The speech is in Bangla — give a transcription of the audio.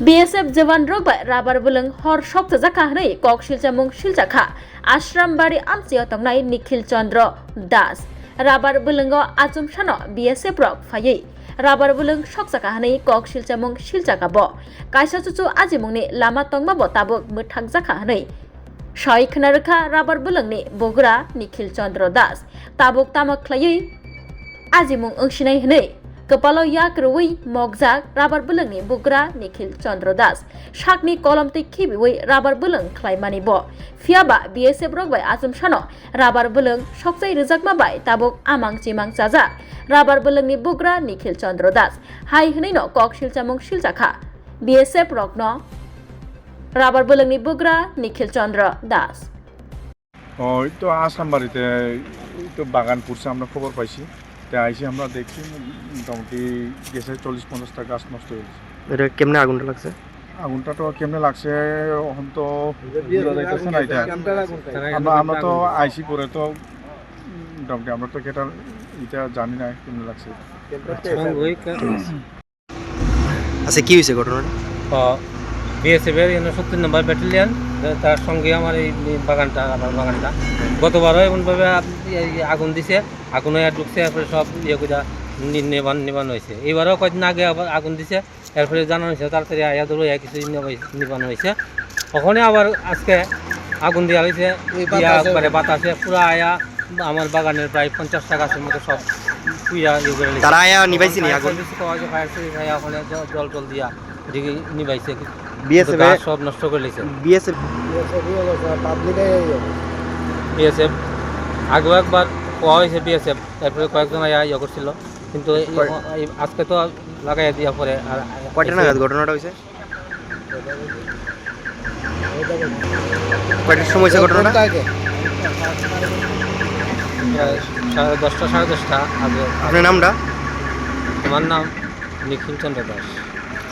BSF जवान रगबाय राबार बुलुं हर सप्ता जाखा हनै कक सिलचामुं सिलजाखा आश्रामबाड़ी आमचियाव तंनाय निखिल चंद्र दास राबार बुलुंगाव आजुम सानो BSF रक फायै राबार बुलुं सकजाखा हनै कक सिलचामुं सिलजाखाबो कायसा चुचु आजिमुंनि लामा तंमाबो ताबुक मोथाक जाखा हनै सय खोनारोखा राबार बुलुंनि बगुरा निखिल चंद्र दास ताबुक तामक ख्लायै आजिमुं ओंसिनाय हनै कपालो याक रुई मगजाक राबार बुलुंनि बुग्रा निखिल चंद्र दास शाकनि कलमते खिबिवै राबार बुलुं ख्लायमानिबो फियाबा BSF रगबाय आजुम सानो राबार बुलुं सकजाय रोजाकमाबाय ताबुक आमां चिमां जाजा राबार बुलुंनि बुग्रा निखिल चंद्र दास हाय हनैनो कक सिलचामुं सिलजाखा BSF रगनो राबार बुलुंनि बुग्रा निखिल चंद्र दास ওই তো আসলাম বাড়িতে এই তো বাগান পুড়ছে আমরা খবর পাইছি তাই আইসি আমরা দেখছি মোটামুটি গেছে 40-50টা গাছ নষ্ট হয়ে গেছে। এটা কেমনে আগুনটা লাগছে? আগুনটা তো কেমনে লাগছে এখন তো বোঝা যাইতেছে না এটা। আমরা তো আইসি পরে তো মোটামুটি আমরা তো এটা জানি না কেমনে লাগছে। আচ্ছা কি হয়েছে ঘটনাটা? BSF এর 70 নম্বর ব্যাটালিয়ন তার সঙ্গে আমার এই বাগানটা গতবারও এমনভাবে আগুন দিছে, আগুন হয়ে ঢুকছে, এরপরে সব ইয়ে করে নিবান হয়েছে। এইবারও কয়েকদিন আগে আবার আগুন দিছে, এরপরে জানানো হয়েছে তাড়াতাড়ি আয়া ধরো কিছু নিবানো হয়েছে। ওখানে আবার আজকে আগুন দেওয়া হয়েছে, একবারে বাতাসে পুরো আয়া আমার বাগানের প্রায় 50টা গাছের মতো সব পুইয়া ইয়ে করে তারা আয়া নিবাইছে নি আগুন? ওখানে জল দিয়া এদিকে নিবাইছে, BSF সব নষ্ট করে লেছে। BSF আগেও একবার কোয়া হয়েছে BSF, তারপরে কয়েকজন ইয়ে করছিল, কিন্তু আজকে তো লাগাই দিয়া পরে। আর কয়টা নাগাদ ঘটনাটা হয়েছে? কয়টার সময় হয়েছে ঘটনাটা? প্রায় 10টা 10:30 আগে। আপনার নামটা? আমার নাম নিখিল চন্দ্র দাস।